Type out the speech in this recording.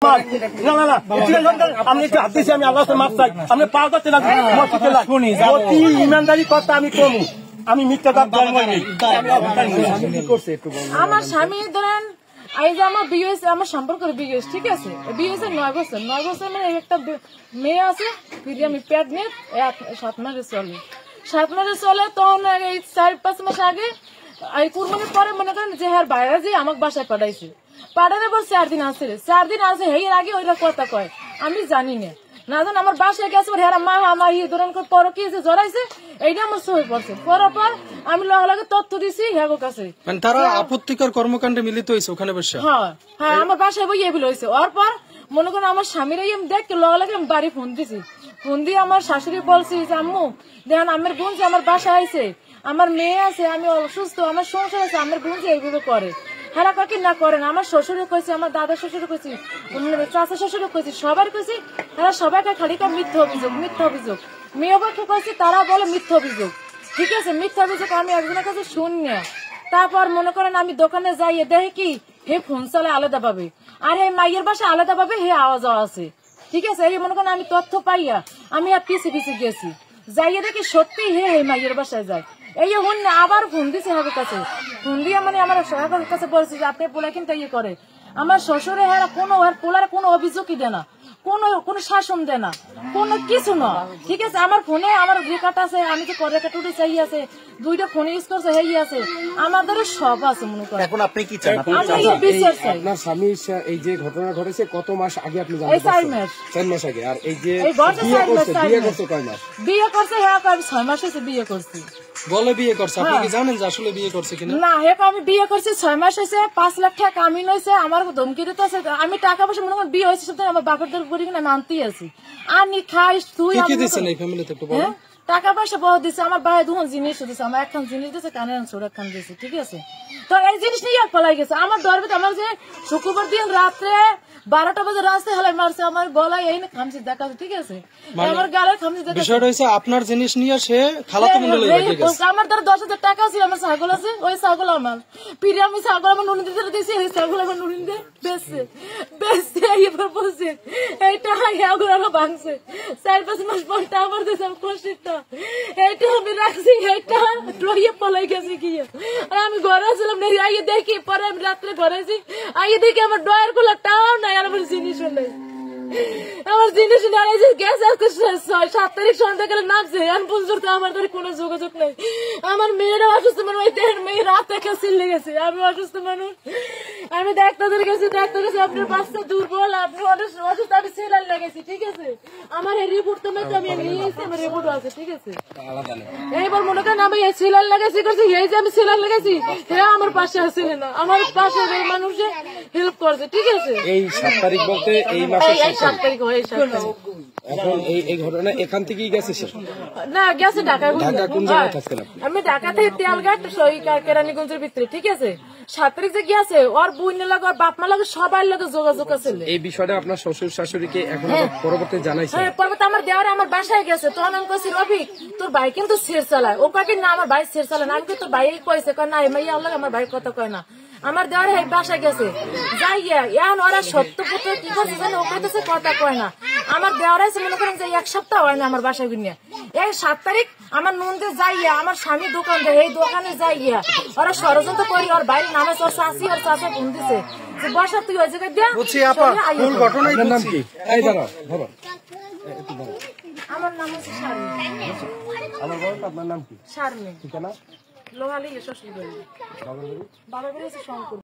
মাপ না না না আপনি একটু হাত দিয়েছি আমি আল্লাহ মাপ চাই আপনি পার করতে না অতি ইমানদারি কথা আমি কমু আমি মিথ্যা কথা আমার স্বামী ধরেন এই যে আমার বিয়ে হয়েছে আমার সম্পর্কের বিয়ে হয়েছে ঠিক আছে বিয়ে হয়েছে 9 বছর মানে একটা মেয়ে আছে ফিরে আমি পেট নিয়ে 7 মাসে চলে তখন এই 4-5 মাস আগে এই কুরবানির পরে মনে করেন যে হ্যাঁ বাইরে যে আমাকে বাসায় পাঠাইছে পাঠানোর পর 4 দিন আসে এর আগে ওইটা কথা কয় আমি জানি না জান আমার বাসায় গেছে হেরা মা আমার ধরেন পর কি যে জড়াইছে এইটা আমার সহি পড়ছে পড়ার পর আমি লগে তথ্য দিছি হ্যাঁ কাছে মানে তারা আপত্তিকর কর্মকাণ্ডে মিলিত হয়েছে ওখানে বসে হ্যাঁ আমার বাসায় বই এগুলো হয়েছে ওর পর মনে করেন আমার স্বামীরাই আমি দেখে লগে আমি বাড়ি ফোন দিছি ফোন দিয়ে আমার শাশুড়ি বলছি যে আম্মু দেখেন আমার বোন যে আমার বাসায় আইছে আমার মেয়ে আছে আমি অসুস্থ আমার সংসার আছে আমার বোন যে এইভাবে করে হেরা কাকি না করেন আমার শ্বশুরে কইছি আমার দাদা শ্বশুরে কইছি চাচা শ্বশুরে কইছি সবার কইছি তারা সবাইকে খালিকা মিথ্যা অভিযোগ মেয়ে পক্ষে কইছি তারা বলে মিথ্যা অভিযোগ ঠিক আছে মিথ্যা অভিযোগ আমি একজনের কাছে শুনি না তারপর মনে করেন আমি দোকানে যাই দেখে কি হে ফোন চালায় আলাদা পাবে আর এই মাইয়ের বাসা আলাদা পাবে হে আওয়াজ আছে ঠিক আছে এই মনে করেন আমি তথ্য পাইয়া আমি আর পিছিয়ে গেছি যাইয়ে দেখি সত্যি হে মাইয়ের বাসায় যায় এই হন আবার ফোন দিছে আমার কাছে ফোন দিয়ে মানে আমার কাছে বলছি যে আপনি পোলা কিন্তু ইয়ে করে আমার শ্বশুরে হেরা কোনো পোলার কোনো অভিযোগই দেয় না কোনো শাসন দেয় না কোনো কিছু না ঠিক আছে আমার ফোনে আমার রেকর্ড আছে আমি যে রেকর্ড উঠে চাই আছে 2টা ফোন ইউজ করছে হেই আছে আমাদের সব আছে মনে করেন এখন আপনি কি চান আপনার স্বামী এই যে ঘটনা ঘটেছে কত মাস আগে আপনি জানতে পারছেন 4 মাস আগে আর এই যে বিয়ে করতে কয় মাস বিয়ে করছে হ্যাঁ 6 মাস হয়েছে বিয়ে করছি বলে বিয়ে করছে আপনি কি জানেন যে আসলে বিয়ে করছে কিনা না হে আমি বিয়ে করছি 6 মাস হয়েছে 5 লাখ টাকা কামিন হয়েছে আমার ধমকি দিতে আছে আমি টাকা পয়সা মনে করেন বিয়ে হয়েছে আমার বাপের দর করি কিনা মানতেই আছি আমি খাই তুই কি দিছেন এই ফ্যামিলিতে একটু বলেন টাকা পয়সা বহুত দিছে আমার ভাই দুজন জিনিস দিছে আমার একখান জিনিস দিছে কানের ছোট একখান দিছে ঠিক আছে তো এই জিনিস নিয়ে আর পলাই গেছে আমার দরবে আমার যে শুক্রবার দিন রাত্রে 12টা বাজে রাস্তায় হলাই মারছে আমার গলায় এই না খামচি দেখা ঠিক আছে আমার গালের খামচি দেখা বিষয়টা হইছে আপনার জিনিস নিয়ে সে খালাতো মন্ডলে রেখে গেছে আমার দ্বারা 10,000 টাকা আছে আমার ছাগল আছে ওই ছাগল আমার পিরে আমি ছাগল আমার নুন দিতে দিয়েছি এই ছাগল আমার নুন দিয়ে বেচছে এইবার বলছে এইটা এগুলো আমার ভাঙছে 4-5 মাস পর তা আমার দিয়েছে কষ্টিটা এইটা আমি রাখছি এইটা লইয়ে পলাই গেছে কি আর আমি ঘরে আসলাম না আইয়ে দেখি পরে আমি রাত্রে ঘরে আসি আইয়ে দেখি আমার ডয়ার গুলো টাও নাই আর আমার জিনিস নাই আমার জিনিস নিয়ে গ্যাস আজকে 7 তারিখ সন্ধ্যাকালে নামছে এখন পর্যন্ত আমার ধরে কোনো যোগাযোগ নেই আমার মেয়েরা অসুস্থ মানুষ ওই দেড় মেয়ে রাত থেকে চিল্লে গেছে আমি অসুস্থ মানুষ আমি ডাক্তারদের কাছে আপনার বাচ্চা দুর্বল আপনি অসুস্থ আমি সেলার লাগাইছি ঠিক আছে আমার এই রিপোর্ট তো আমি নিয়েছি আমার রিপোর্ট আছে ঠিক আছে এইবার মনে করেন আমি এই সেলার লাগাইছি করছি এই যে আমি সেলার লাগাইছি হ্যাঁ আমার পাশে আসলে না আমার পাশে মানুষে হেল্প করছে ঠিক আছে এই 7 তারিখ বলতে এই মাসের 7 তারিখ হয় এখন এই ঘটনা এখান থেকেই গেছে না গেছে ঢাকা কোন জায়গায় থাকতেন আমি ঢাকা থেকে তেলঘাট কেরানীগঞ্জের ভিতরে ঠিক আছে 7 তারিখ যে গিয়েছে ওর বোন লাগে ওর বাপ মা লাগে সবার লাগে যোগাযোগ আছে এই বিষয়টা আপনার শ্বশুর শাশুড়িকে এখন পরবর্তী জানাইছে হ্যাঁ পরবর্তী আমার দেওয়ারে আমার বাসায় গেছে তখন আমি কইছি রফিক তোর ভাই কিন্তু ছেড় চালায় ও কাকে না আমার ভাই ছেড় চালায় না আমি তোর ভাই কইছে কয় না মাইয়া আল্লাহ আমার ভাই কথা কয় না আমার দেওয়ারে বাসায় গেছে যাইয়া এখন ওরা সত্য পুত্র কি করছে জানো ও কইতেছে কথা কয় না আমার দেওয়ারে মনে করেন যে 1 সপ্তাহ হয় না আমার বাসায় গিয়ে এই 7 তারিখ আমার নন্দে যাইয়া আমার স্বামী দোকান দেয় এই দোকানে যাইয়া ওরা ষড়যন্ত্র করি ওর বাইরে নামে তোর শাশি আর চাচা ফোন দিছে যে বসা তুই ওই জায়গায় দিয়া বুঝছি আপা ফুল ঘটনাই নাম কি এই দাঁড়াও আমার নাম হচ্ছে শারমিন আমার বাবা আপনার নাম কি শারমিন ঠিকানা লোহালি শ্বশুর বাড়ি বাবা বাড়ি হচ্ছে শঙ্কর